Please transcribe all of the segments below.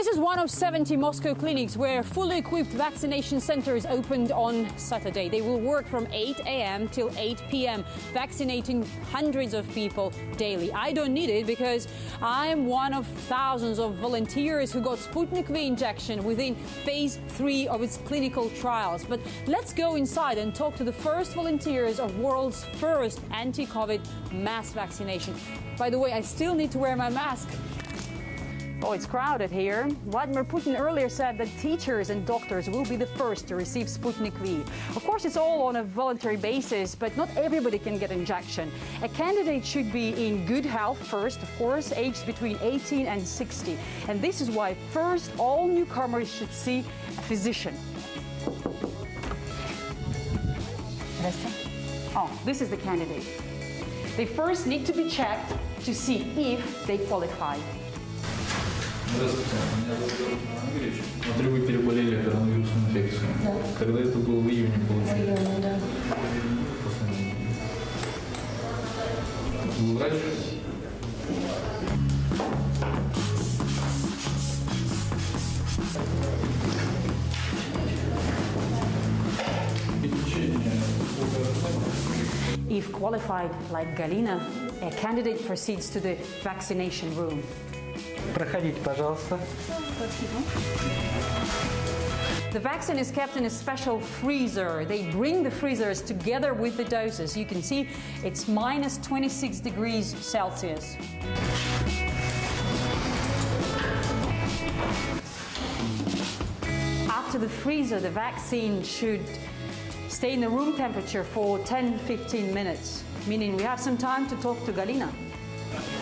This is one of 70 Moscow clinics where fully equipped vaccination centers opened on Saturday. They will work from 8 a.m. till 8 p.m., vaccinating hundreds of people daily. I don't need it because I'm one of thousands of volunteers who got Sputnik V injection within phase 3 of its clinical trials. But let's go inside and talk to the first volunteers of world's first anti-COVID mass vaccination. By the way, I still need to wear my mask. Oh, it's crowded here. Vladimir Putin earlier said that teachers and doctors will be the first to receive Sputnik V. Of course, it's all on a voluntary basis, but not everybody can get injection. A candidate should be in good health first, of course, aged between 18 and 60. And this is why first all newcomers should see a physician. Oh, this is the candidate. They first need to be checked to see if they qualify. Здравствуйте, меня зовут Андреевич. Смотрю, вы переболели коронавирусной инфекцией. Да. Когда это было в июне, получается? В июне, да. Вы врач? If qualified, like Galina, a candidate proceeds to the vaccination room. Проходите, пожалуйста. The vaccine is kept in a special freezer. They bring the freezers together with the doses. You can see it's minus 26 degrees Celsius. After the freezer, the vaccine should stay in the room temperature for 10-15 minutes, meaning we have some time to talk to Galina.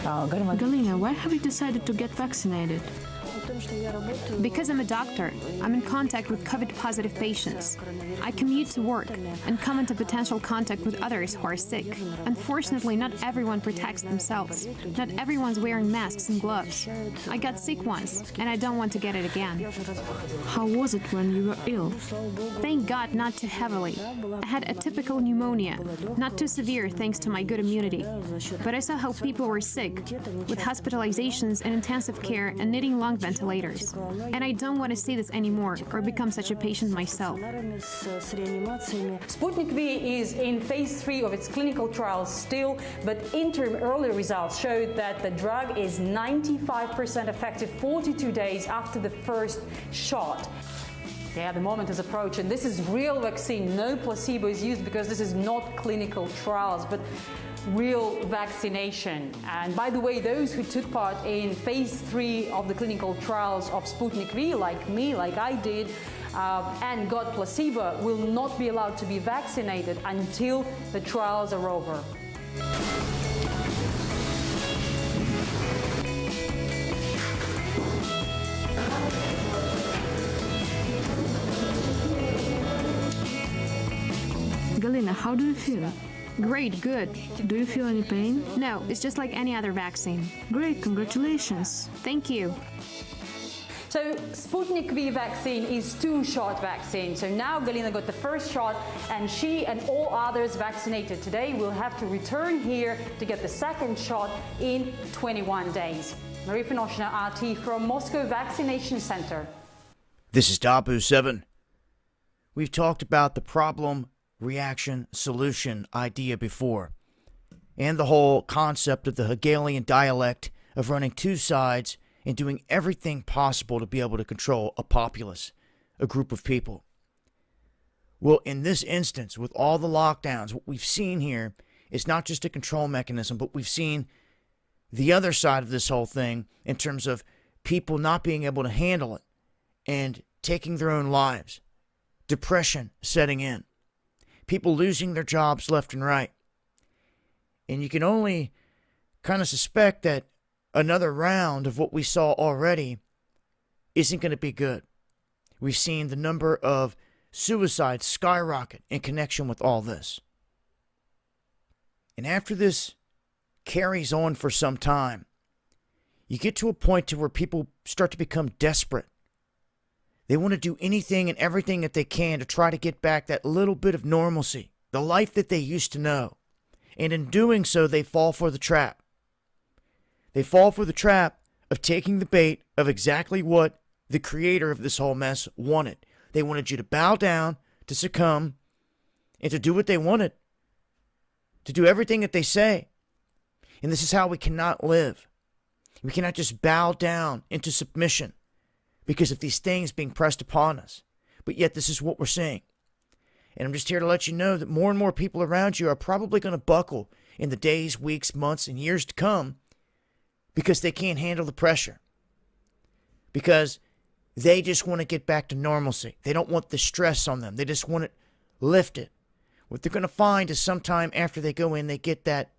Galina, why have you decided to get vaccinated? Because I'm a doctor, I'm in contact with COVID-positive patients. I commute to work and come into potential contact with others who are sick. Unfortunately, not everyone protects themselves. Not everyone's wearing masks and gloves. I got sick once, and I don't want to get it again. How was it when you were ill? Thank God, not too heavily. I had atypical pneumonia, not too severe thanks to my good immunity. But I saw how people were sick, with hospitalizations and intensive care and needing lung ventilators. And I don't want to see this anymore or become such a patient myself. Sputnik V is in phase 3 of its clinical trials still, but interim early results showed that the drug is 95% effective 42 days after the first shot. Yeah, the moment has approached, and this is real vaccine. No placebo is used because this is not clinical trials, but real vaccination. And by the way, those who took part in phase 3 of the clinical trials of Sputnik V, like me, like I did, and got placebo, will not be allowed to be vaccinated until the trials are over. Galina, how do you feel? Great, good. Do you feel any pain? No, it's just like any other vaccine. Great, congratulations. Thank you. So Sputnik V vaccine is 2-shot vaccine. So now Galina got the first shot, and she and all others vaccinated today will have to return here to get the second shot in 21 days. Maria Finoshina, RT from Moscow Vaccination Center. This is Tapu 7. We've talked about the problem, reaction, solution idea before, and the whole concept of the Hegelian dialect of running two sides and doing everything possible to be able to control a populace, a group of people. Well, in this instance, with all the lockdowns, what we've seen here is not just a control mechanism, but we've seen the other side of this whole thing in terms of people not being able to handle it and taking their own lives, depression setting in, people losing their jobs left and right. And you can only kind of suspect that another round of what we saw already isn't going to be good. We've seen the number of suicides skyrocket in connection with all this. And after this carries on for some time, you get to a point to where people start to become desperate. They want to do anything and everything that they can to try to get back that little bit of normalcy, the life that they used to know. And in doing so, they fall for the trap. They fall for the trap of taking the bait of exactly what the creator of this whole mess wanted. They wanted you to bow down, to succumb, and to do what they wanted, to do everything that they say. And this is how we cannot live. We cannot just bow down into submission because of these things being pressed upon us. But yet this is what we're seeing. And I'm just here to let you know that more and more people around you are probably going to buckle in the days, weeks, months, and years to come because they can't handle the pressure. Because they just want to get back to normalcy. They don't want the stress on them. They just want it lifted. What they're going to find is sometime after they go in, they get that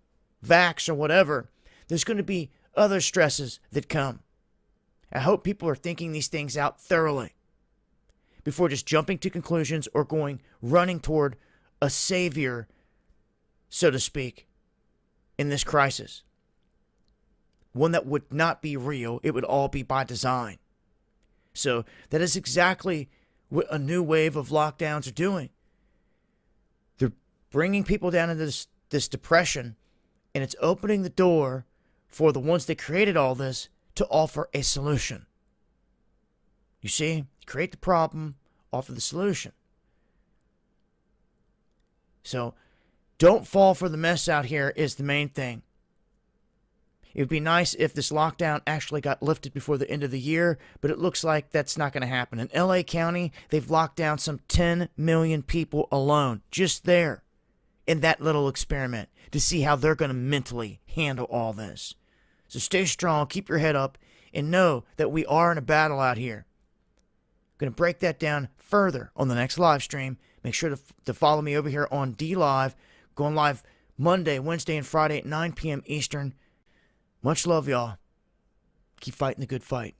vax or whatever, there's going to be other stresses that come. I hope people are thinking these things out thoroughly before just jumping to conclusions or running toward a savior, so to speak, in this crisis. One that would not be real. It would all be by design. So that is exactly what a new wave of lockdowns are doing. They're bringing people down into this depression, and it's opening the door for the ones that created all this to offer a solution. You see, create the problem, offer the solution. So don't fall for the mess out here is the main thing. It would be nice if this lockdown actually got lifted before the end of the year, but it looks like that's not going to happen. In LA County, they've locked down some 10 million people alone, just there, in that little experiment, to see how they're going to mentally handle all this. So stay strong, keep your head up, and know that we are in a battle out here. I'm going to break that down further on the next live stream. Make sure to follow me over here on DLive, going live Monday, Wednesday, and Friday at 9 p.m. Eastern. Much love, y'all. Keep fighting the good fight.